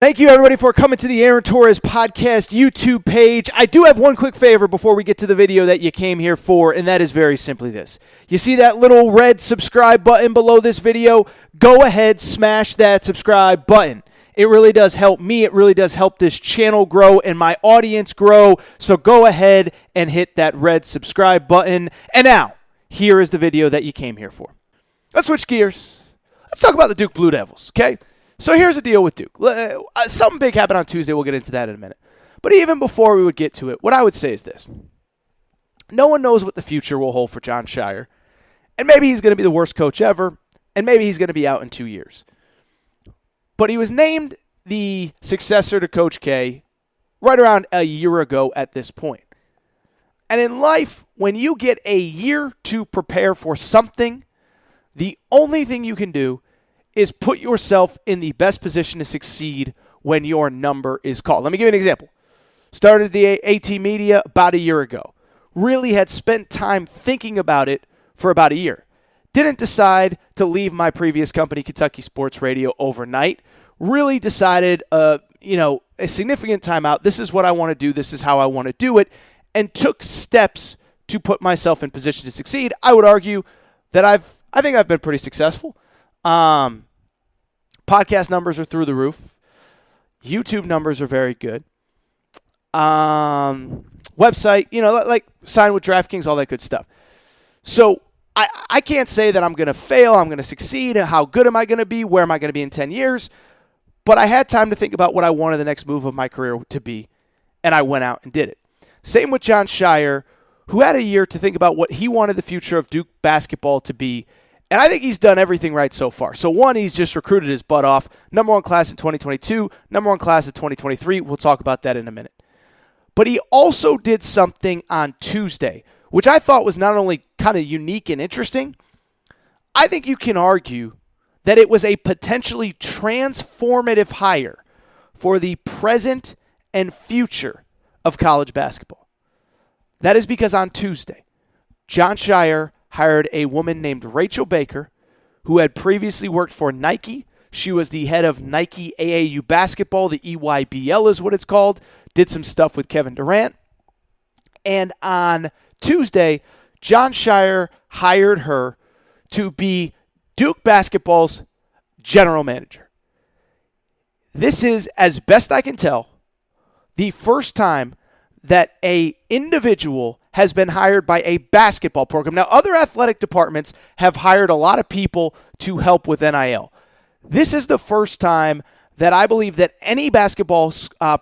Thank you, everybody, for coming to the Aaron Torres Podcast YouTube page. I do have one quick favor before we get to the video that you came here for, and that is very simply this. You see that little red subscribe button below this video? Go ahead, smash that subscribe button. It really does help me. It really does help this channel grow and my audience grow. So go ahead and hit that red subscribe button. And now, here is the video that you came here for. Let's switch gears. Let's talk about the Duke Blue Devils, okay? So here's the deal with Duke. Something big happened on Tuesday. We'll get into that in a minute. But even before we would get to it, what I would say is this. No one knows what the future will hold for Jon Scheyer. And maybe he's going to be the worst coach ever. And maybe he's going to be out in 2 years. But he was named the successor to Coach K right around a year ago at this point. And in life, when you get a year to prepare for something, the only thing you can do is put yourself in the best position to succeed when your number is called. Let me give you an example. Started the AT Media about a year ago. Really had spent time thinking about it for about a year. Didn't decide to leave my previous company, Kentucky Sports Radio, overnight. Really decided, a significant time out. This is what I want to do. This is how I want to do it. And took steps to put myself in position to succeed. I would argue that I think I've been pretty successful. Podcast numbers are through the roof. YouTube numbers are very good. Website, like sign with DraftKings, all that good stuff. So I can't say that I'm going to fail. I'm going to succeed. How good am I going to be? Where am I going to be in 10 years? But I had time to think about what I wanted the next move of my career to be, and I went out and did it. Same with Jon Scheyer, who had a year to think about what he wanted the future of Duke basketball to be. And I think he's done everything right so far. So one, he's just recruited his butt off. Number one class in 2022, number one class in 2023. We'll talk about that in a minute. But he also did something on Tuesday, which I thought was not only kind of unique and interesting, I think you can argue that it was a potentially transformative hire for the present and future of college basketball. That is because on Tuesday, Jon Scheyer hired a woman named Rachel Baker, who had previously worked for Nike. She was the head of Nike AAU basketball, the EYBL is what it's called. Did some stuff with Kevin Durant. And on Tuesday, Jon Scheyer hired her to be Duke basketball's general manager. This is, as best I can tell, the first time that a individual has been hired by a basketball program. Now, other athletic departments have hired a lot of people to help with NIL. This is the first time that I believe that any basketball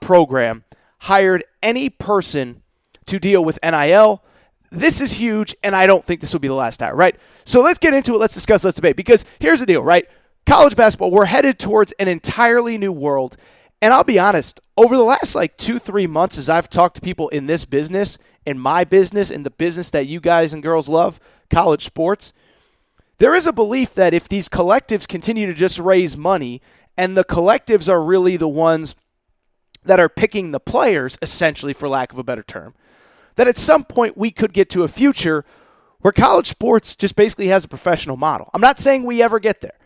program hired any person to deal with NIL. This is huge, and I don't think this will be the last hire, right? So let's get into it. Let's discuss, let's debate. Because here's the deal, right? College basketball, we're headed towards an entirely new world. And I'll be honest, over the last 2-3 months, as I've talked to people in this business, in my business, in the business that you guys and girls love, college sports, there is a belief that if these collectives continue to just raise money, and the collectives are really the ones that are picking the players, essentially, for lack of a better term, that at some point we could get to a future where college sports just basically has a professional model. I'm not saying we ever get there,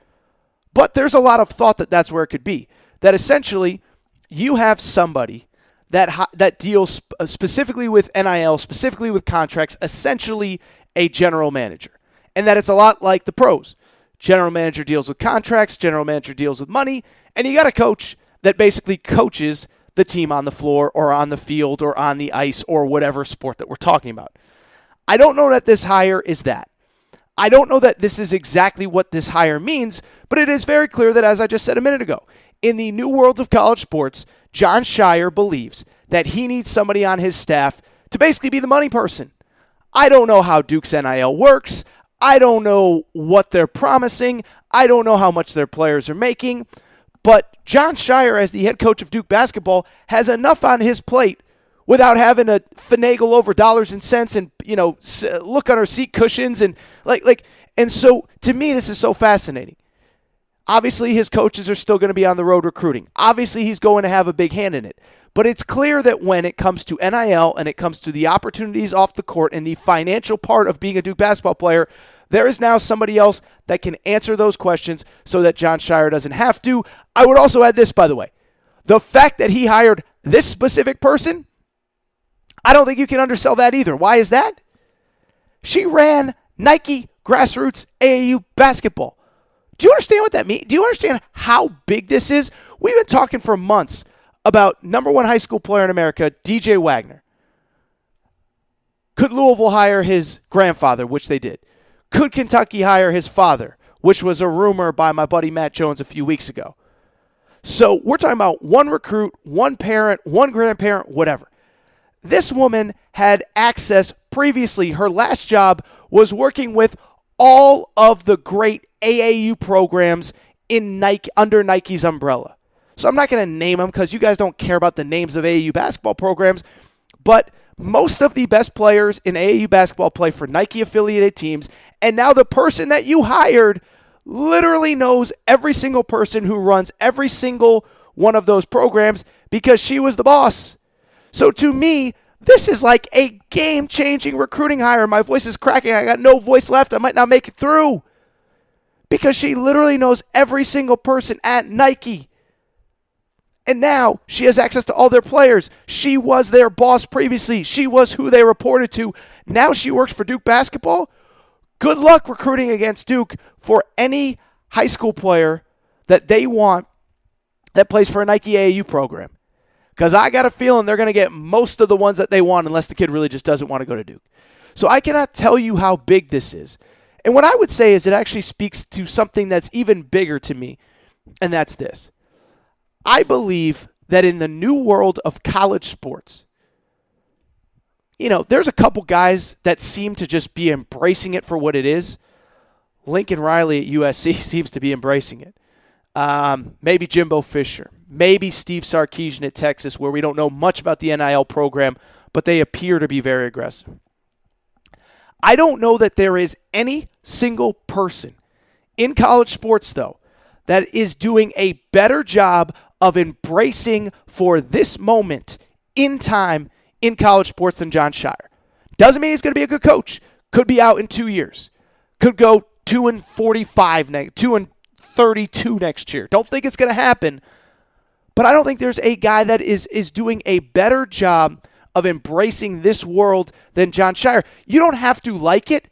but there's a lot of thought that that's where it could be. That essentially you have somebody that deals specifically with NIL, specifically with contracts, essentially a general manager. And that it's a lot like the pros. General manager deals with contracts, general manager deals with money, and you got a coach that basically coaches the team on the floor or on the field or on the ice or whatever sport that we're talking about. I don't know that this hire is that. I don't know that this is exactly what this hire means, but it is very clear that, as I just said a minute ago, in the new world of college sports, Jon Scheyer believes that he needs somebody on his staff to basically be the money person. I don't know how Duke's NIL works. I don't know what they're promising. I don't know how much their players are making. But Jon Scheyer, as the head coach of Duke basketball, has enough on his plate without having to finagle over dollars and cents and, look under seat cushions and and so to me this is so fascinating. Obviously, his coaches are still going to be on the road recruiting. Obviously, he's going to have a big hand in it. But it's clear that when it comes to NIL and it comes to the opportunities off the court and the financial part of being a Duke basketball player, there is now somebody else that can answer those questions so that Jon Scheyer doesn't have to. I would also add this, by the way. The fact that he hired this specific person, I don't think you can undersell that either. Why is that? She ran Nike grassroots AAU basketball. Do you understand what that means? Do you understand how big this is? We've been talking for months about number one high school player in America, DJ Wagner. Could Louisville hire his grandfather, which they did? Could Kentucky hire his father, which was a rumor by my buddy Matt Jones a few weeks ago? So we're talking about one recruit, one parent, one grandparent, whatever. This woman had access previously. Her last job was working with all of the great AAU programs in Nike, under Nike's umbrella. So I'm not going to name them because you guys don't care about the names of AAU basketball programs, but most of the best players in AAU basketball play for Nike-affiliated teams, and now the person that you hired literally knows every single person who runs every single one of those programs because she was the boss. So to me, this is like a game-changing recruiting hire. My voice is cracking. I got no voice left. I might not make it through because she literally knows every single person at Nike. And now she has access to all their players. She was their boss previously. She was who they reported to. Now she works for Duke basketball. Good luck recruiting against Duke for any high school player that they want that plays for a Nike AAU program. Because I got a feeling they're going to get most of the ones that they want unless the kid really just doesn't want to go to Duke. So I cannot tell you how big this is. And what I would say is it actually speaks to something that's even bigger to me, and that's this. I believe that in the new world of college sports, there's a couple guys that seem to just be embracing it for what it is. Lincoln Riley at USC seems to be embracing it. Maybe Jimbo Fisher. Maybe Steve Sarkisian at Texas, where we don't know much about the NIL program, but they appear to be very aggressive. I don't know that there is any single person in college sports, though, that is doing a better job of embracing for this moment in time in college sports than Jon Scheyer. Doesn't mean he's going to be a good coach. Could be out in 2 years. Could go 2-45, 2-32 next year. Don't think it's going to happen. But I don't think there's a guy that is doing a better job of embracing this world than Jon Scheyer. You don't have to like it,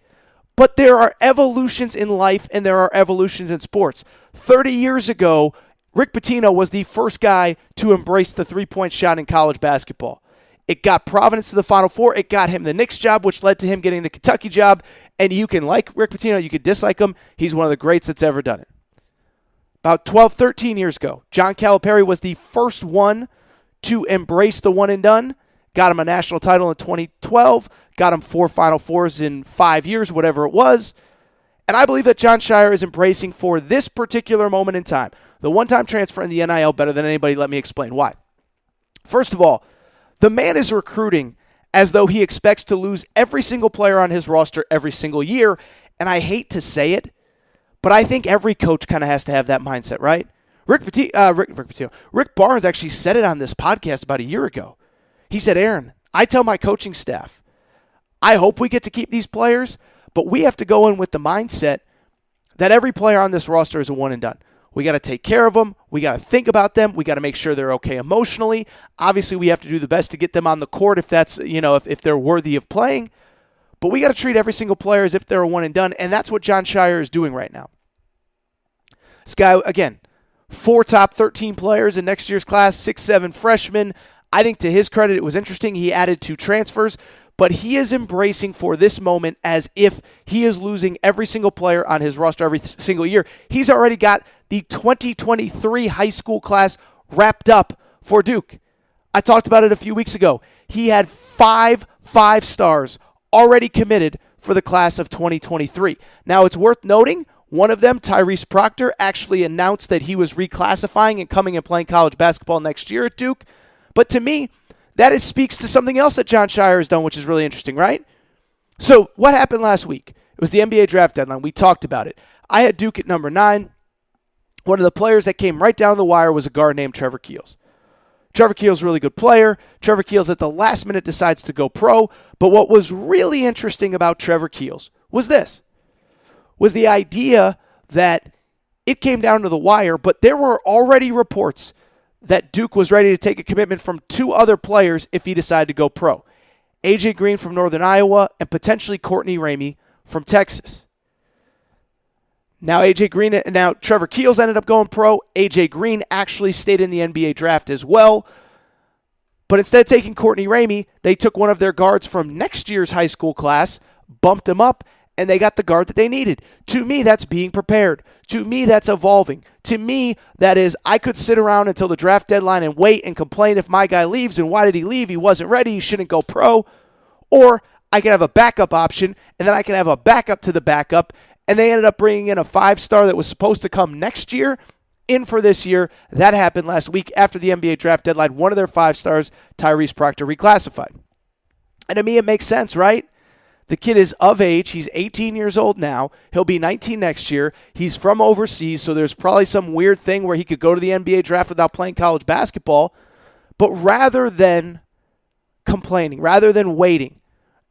but there are evolutions in life and there are evolutions in sports. 30 years ago, Rick Pitino was the first guy to embrace the three-point shot in college basketball. It got Providence to the Final Four. It got him the Knicks job, which led to him getting the Kentucky job. And you can like Rick Pitino, you could dislike him. He's one of the greats that's ever done it. About 12, 13 years ago, John Calipari was the first one to embrace the one and done. Got him a national title in 2012. Got him 4 Final Fours in 5 years, whatever it was. And I believe that Jon Scheyer is embracing for this particular moment in time. The one-time transfer in the NIL better than anybody. Let me explain why. First of all, the man is recruiting as though he expects to lose every single player on his roster every single year. And I hate to say it, but I think every coach kind of has to have that mindset, right? Rick Barnes actually said it on this podcast about a year ago. He said, Aaron, I tell my coaching staff, I hope we get to keep these players, but we have to go in with the mindset that every player on this roster is a one and done. We got to take care of them. We got to think about them. We got to make sure they're okay emotionally. Obviously, we have to do the best to get them on the court if that's, if they're worthy of playing. But we got to treat every single player as if they're a one and done, and that's what Jon Scheyer is doing right now. This guy, again, 4 top 13 players in next year's class, 6-7 freshmen. I think to his credit, it was interesting. He added 2 transfers, but he is embracing for this moment as if he is losing every single player on his roster every single year. He's already got the 2023 high school class wrapped up for Duke. I talked about it a few weeks ago. He had 5 5-stars already committed for the class of 2023. Now, it's worth noting, one of them, Tyrese Proctor, actually announced that he was reclassifying and coming and playing college basketball next year at Duke. But to me, that speaks to something else that Jon Scheyer has done, which is really interesting, right? So what happened last week? It was the NBA draft deadline. We talked about it. I had Duke at number 9. One of the players that came right down the wire was a guard named Trevor Keels. Trevor Keels, really good player. Trevor Keels at the last minute decides to go pro. But what was really interesting about Trevor Keels was the idea that it came down to the wire, but there were already reports that Duke was ready to take a commitment from 2 other players if he decided to go pro. A.J. Green from Northern Iowa and potentially Courtney Ramey from Texas. Now Trevor Keels ended up going pro. A.J. Green actually stayed in the NBA draft as well. But instead of taking Courtney Ramey, they took one of their guards from next year's high school class, bumped him up, and they got the guard that they needed. To me, that's being prepared. To me, that's evolving. To me, that is, I could sit around until the draft deadline and wait and complain if my guy leaves and why did he leave? He wasn't ready. He shouldn't go pro. Or I can have a backup option, and then I can have a backup to the backup, and they ended up bringing in a 5-star that was supposed to come next year in for this year. That happened last week after the NBA draft deadline. One of their 5-stars, Tyrese Proctor, reclassified. And to me, it makes sense, right? The kid is of age. He's 18 years old now. He'll be 19 next year. He's from overseas, so there's probably some weird thing where he could go to the NBA draft without playing college basketball. But rather than complaining, rather than waiting,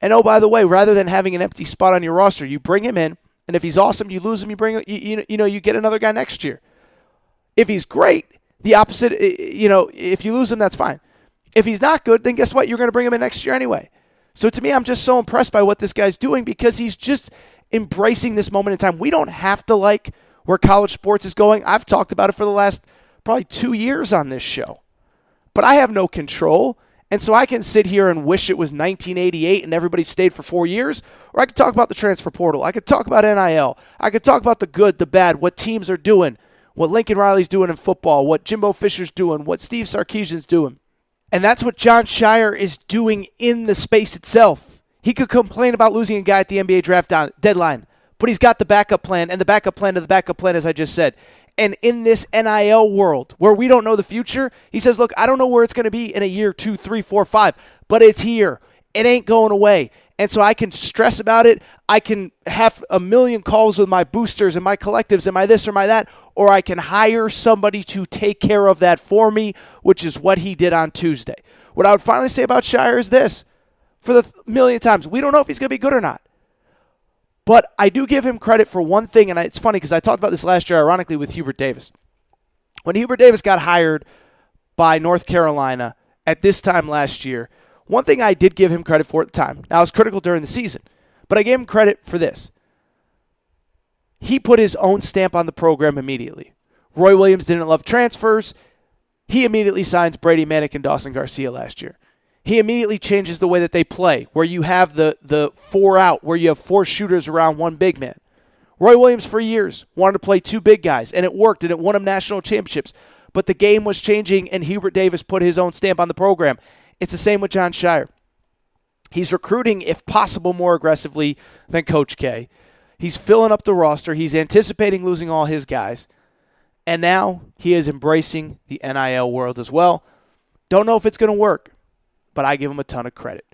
and oh, by the way, rather than having an empty spot on your roster, you bring him in, and if he's awesome, you lose him, you get another guy next year. If he's great, the opposite, if you lose him, that's fine. If he's not good, then guess what? You're going to bring him in next year anyway. So to me, I'm just so impressed by what this guy's doing because he's just embracing this moment in time. We don't have to like where college sports is going. I've talked about it for the last probably 2 years on this show. But I have no control. And so I can sit here and wish it was 1988 and everybody stayed for 4 years. Or I could talk about the transfer portal. I could talk about NIL. I could talk about the good, the bad, what teams are doing, what Lincoln Riley's doing in football, what Jimbo Fisher's doing, what Steve Sarkisian's doing. And that's what Jon Scheyer is doing in the space itself. He could complain about losing a guy at the NBA draft deadline, but he's got the backup plan, and the backup plan to the backup plan, as I just said. And in this NIL world where we don't know the future, he says, look, I don't know where it's going to be in a year, 2, 3, 4, 5, but it's here. It ain't going away. And so I can stress about it. I can have a million calls with my boosters and my collectives and my this or my that, or I can hire somebody to take care of that for me, which is what he did on Tuesday. What I would finally say about Scheyer is this. For the millionth times, we don't know if he's going to be good or not. But I do give him credit for one thing, and it's funny because I talked about this last year, ironically, with Hubert Davis. When Hubert Davis got hired by North Carolina at this time last year, one thing I did give him credit for at the time, now it was critical during the season, but I gave him credit for this. He put his own stamp on the program immediately. Roy Williams didn't love transfers. He immediately signs Brady Manek and Dawson Garcia last year. He immediately changes the way that they play, where you have the 4 out, where you have 4 shooters around 1 big man. Roy Williams, for years, wanted to play 2 big guys, and it worked, and it won him national championships. But the game was changing, and Hubert Davis put his own stamp on the program. It's the same with Jon Scheyer. He's recruiting, if possible, more aggressively than Coach K. He's filling up the roster. He's anticipating losing all his guys. And now he is embracing the NIL world as well. Don't know if it's going to work, but I give him a ton of credit.